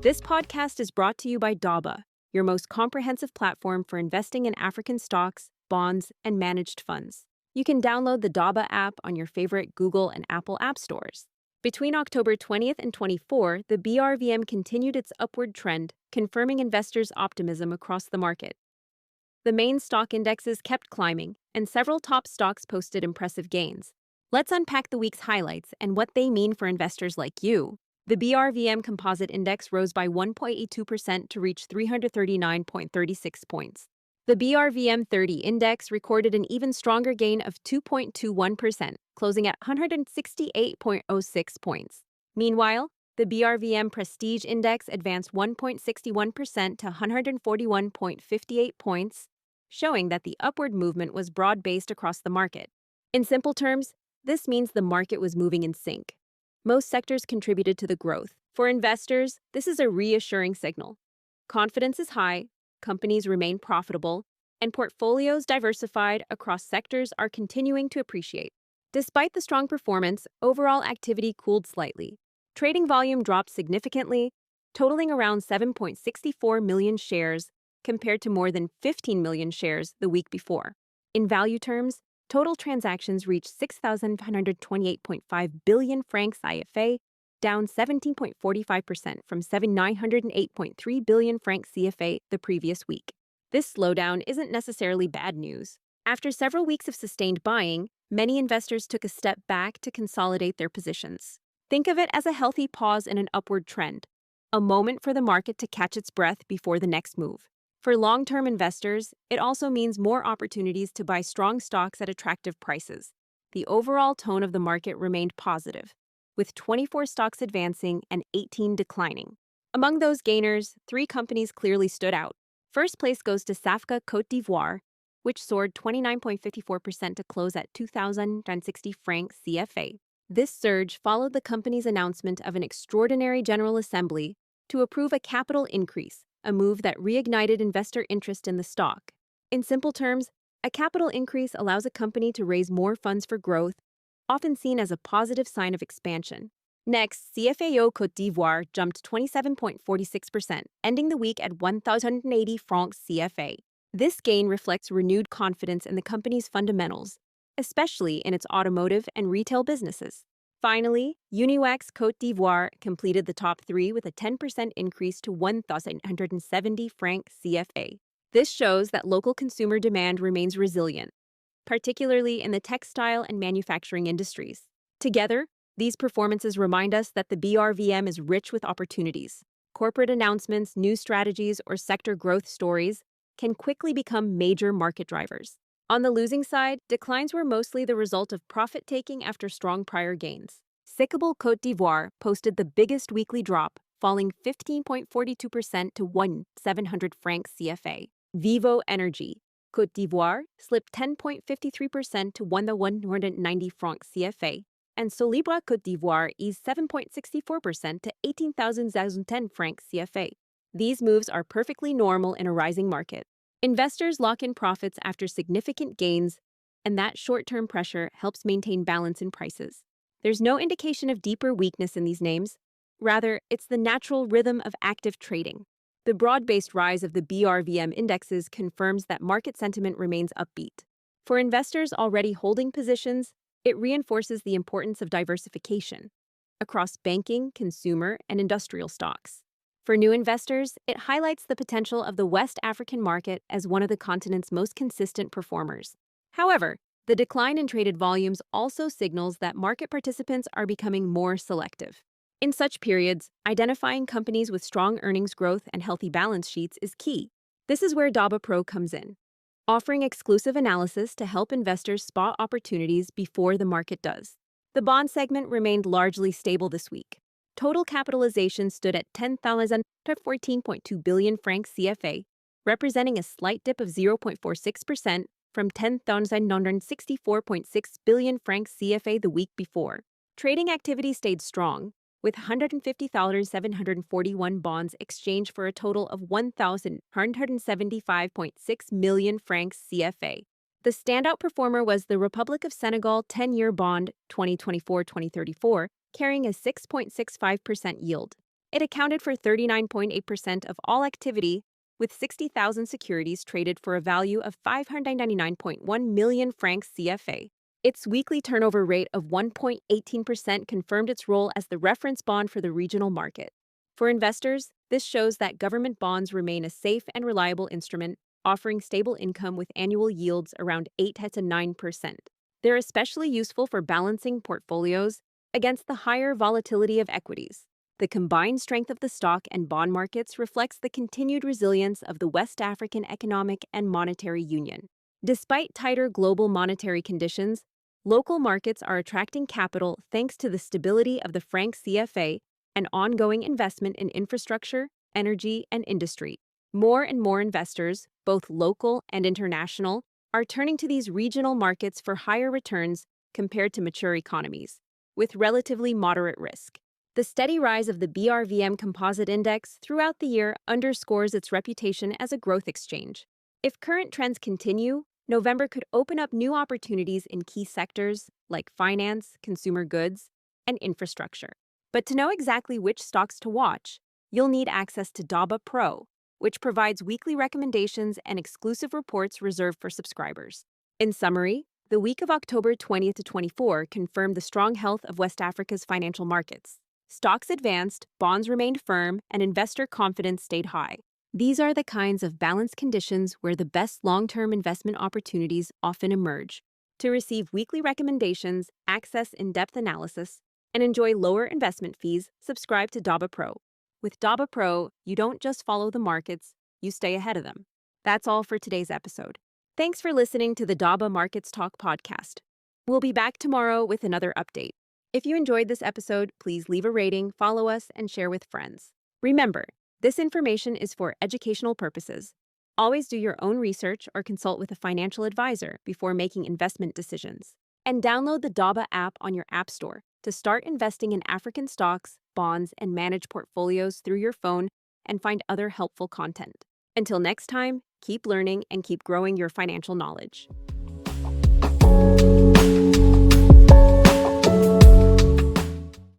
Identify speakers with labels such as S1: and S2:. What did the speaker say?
S1: This podcast is brought to you by Daba, your most comprehensive platform for investing in African stocks, bonds, and managed funds. You can download the Daba app on your favorite Google and Apple app stores. Between October 20th and 24, the BRVM continued its upward trend, confirming investors' optimism across the market. The main stock indexes kept climbing, and several top stocks posted impressive gains. Let's unpack the week's highlights and what they mean for investors like you. The BRVM Composite Index rose by 1.82% to reach 339.36 points. The BRVM 30 Index recorded an even stronger gain of 2.21%, closing at 168.06 points. Meanwhile, the BRVM Prestige Index advanced 1.61% to 141.58 points, showing that the upward movement was broad-based across the market. In simple terms, this means the market was moving in sync. Most sectors contributed to the growth. For investors, this is a reassuring signal. Confidence is high, companies remain profitable, and portfolios diversified across sectors are continuing to appreciate. Despite the strong performance, overall activity cooled slightly. Trading volume dropped significantly, totaling around 7.64 million shares compared to more than 15 million shares the week before. In value terms, total transactions reached 6,528.5 billion francs CFA, down 17.45% from 7,908.3 billion francs CFA the previous week. This slowdown isn't necessarily bad news. After several weeks of sustained buying, many investors took a step back to consolidate their positions. Think of it as a healthy pause in an upward trend, a moment for the market to catch its breath before the next move. For long-term investors, it also means more opportunities to buy strong stocks at attractive prices. The overall tone of the market remained positive, with 24 stocks advancing and 18 declining. Among those gainers, 3 companies clearly stood out. First place goes to SAFCA Côte d'Ivoire, which soared 29.54% to close at 2,060 francs CFA. This surge followed the company's announcement of an extraordinary General Assembly to approve a capital increase, a move that reignited investor interest in the stock. In simple terms, a capital increase allows a company to raise more funds for growth, often seen as a positive sign of expansion. Next, CFAO Côte d'Ivoire jumped 27.46%, ending the week at 1,080 francs CFA. This gain reflects renewed confidence in the company's fundamentals, especially in its automotive and retail businesses. Finally, UNIWAX Côte d'Ivoire completed the top 3 with a 10% increase to 1,170 francs CFA. This shows that local consumer demand remains resilient, particularly in the textile and manufacturing industries. Together, these performances remind us that the BRVM is rich with opportunities. Corporate announcements, new strategies, or sector growth stories can quickly become major market drivers. On the losing side, declines were mostly the result of profit-taking after strong prior gains. SICABLE Côte d'Ivoire posted the biggest weekly drop, falling 15.42% to 1,700 francs CFA. VIVO Energy Côte d'Ivoire slipped 10.53% to 1,190 francs CFA, and SOLIBRA Côte d'Ivoire eased 7.64% to 18,010 francs CFA. These moves are perfectly normal in a rising market. Investors lock in profits after significant gains, and that short-term pressure helps maintain balance in prices. There's no indication of deeper weakness in these names. Rather, it's the natural rhythm of active trading. The broad-based rise of the BRVM indexes confirms that market sentiment remains upbeat. For investors already holding positions, it reinforces the importance of diversification across banking, consumer, and industrial stocks. For new investors, it highlights the potential of the West African market as one of the continent's most consistent performers. However, the decline in traded volumes also signals that market participants are becoming more selective. In such periods, identifying companies with strong earnings growth and healthy balance sheets is key. This is where Daba Pro comes in, offering exclusive analysis to help investors spot opportunities before the market does. The bond segment remained largely stable this week. Total capitalization stood at 10,014.2 billion francs CFA, representing a slight dip of 0.46% from 10,964.6 billion francs CFA the week before. Trading activity stayed strong, with 150,741 bonds exchanged for a total of 1,175.6 million francs CFA. The standout performer was the Republic of Senegal 10-year bond 2024-2034, carrying a 6.65% yield. It accounted for 39.8% of all activity, with 60,000 securities traded for a value of 599.1 million francs CFA. Its weekly turnover rate of 1.18% confirmed its role as the reference bond for the regional market. For investors, this shows that government bonds remain a safe and reliable instrument, offering stable income with annual yields around 8 to 9%. They're especially useful for balancing portfolios against the higher volatility of equities. The combined strength of the stock and bond markets reflects the continued resilience of the West African Economic and Monetary Union. Despite tighter global monetary conditions, local markets are attracting capital thanks to the stability of the franc CFA and ongoing investment in infrastructure, energy, and industry. More and more investors, both local and international, are turning to these regional markets for higher returns compared to mature economies, with relatively moderate risk. The steady rise of the BRVM composite index throughout the year underscores its reputation as a growth exchange. If current trends continue, November could open up new opportunities in key sectors like finance, consumer goods, and infrastructure. But to know exactly which stocks to watch, you'll need access to Daba Pro, which provides weekly recommendations and exclusive reports reserved for subscribers. In summary, the week of October 20th to 24 confirmed the strong health of West Africa's financial markets. Stocks advanced, bonds remained firm, and investor confidence stayed high. These are the kinds of balanced conditions where the best long-term investment opportunities often emerge. To receive weekly recommendations, access in-depth analysis, and enjoy lower investment fees, subscribe to Daba Pro. With Daba Pro, you don't just follow the markets, you stay ahead of them. That's all for today's episode. Thanks for listening to the Daba Markets Talk podcast. We'll be back tomorrow with another update. If you enjoyed this episode, please leave a rating, follow us, and share with friends. Remember, this information is for educational purposes. Always do your own research or consult with a financial advisor before making investment decisions. And download the Daba app on your app store to start investing in African stocks, bonds, and manage portfolios through your phone and find other helpful content. Until next time, keep learning and keep growing your financial knowledge.